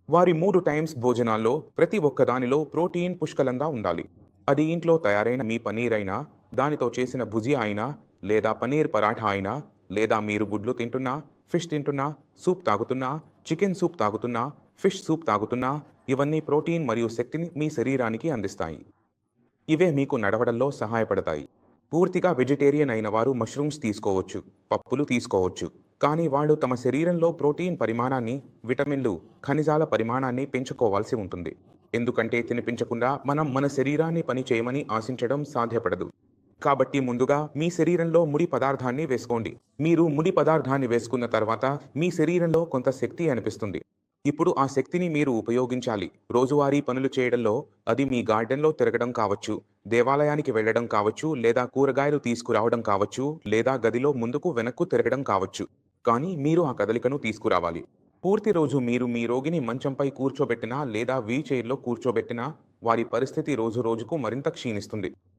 వారి 3 టైమ్స్ భోజనాల్లో ప్రతి ఒక్కదానిలో ప్రోటీన్ పుష్కలంగా ఉండాలి. అది ఇంట్లో తయారైన మీ పనీర్ అయినా, దానితో చేసిన భుజియా అయినా, లేదా పనీర్ పరాఠా అయినా, లేదా మీరు గుడ్లు తింటున్నా, ఫిష్ తింటున్నా, సూప్ తాగుతున్నా, చికెన్ సూప్ తాగుతున్నా, ఫిష్ సూప్ తాగుతున్నా, ఇవన్నీ ప్రోటీన్ మరియు శక్తిని మీ శరీరానికి అందిస్తాయి. ఇవే మీకు నడవడంలో సహాయపడతాయి. పూర్తిగా వెజిటేరియన్ అయిన వారు మష్రూమ్స్ తీసుకోవచ్చు, పప్పులు తీసుకోవచ్చు. కానీ వాళ్ళు తమ శరీరంలో ప్రోటీన్ పరిమాణాన్ని, విటమిన్లు, ఖనిజాల పరిమాణాన్ని పెంచుకోవాల్సి ఉంటుంది. ఎందుకంటే తినిపించకుండా మనం మన శరీరాన్ని పని చేయమని ఆశించడం సాధ్యపడదు. కాబట్టి ముందుగా మీ శరీరంలో ముడి పదార్థాన్ని వేసుకోండి. మీరు ముడి పదార్థాన్ని వేసుకున్న తర్వాత మీ శరీరంలో కొంత శక్తి అనిపిస్తుంది. ఇప్పుడు ఆ శక్తిని మీరు ఉపయోగించాలి. రోజువారీ పనులు చేయడంలో, అది మీ గార్డెన్‌లో తిరగడం కావచ్చు, దేవాలయానికి వెళ్ళడం కావచ్చు, లేదా కూరగాయలు తీసుకురావడం కావచ్చు, లేదా గదిలో ముందుకు వెనక్కు తిరగడం కావచ్చు. కానీ మీరు ఆ కదలికను తీసుకురావాలి. పూర్తి రోజు మీరు మీ రోగిని మంచంపై కూర్చోబెట్టినా లేదా వీల్ చైర్‌లో కూర్చోబెట్టినా, వారి పరిస్థితి రోజు రోజుకు మరింత క్షీణిస్తుంది.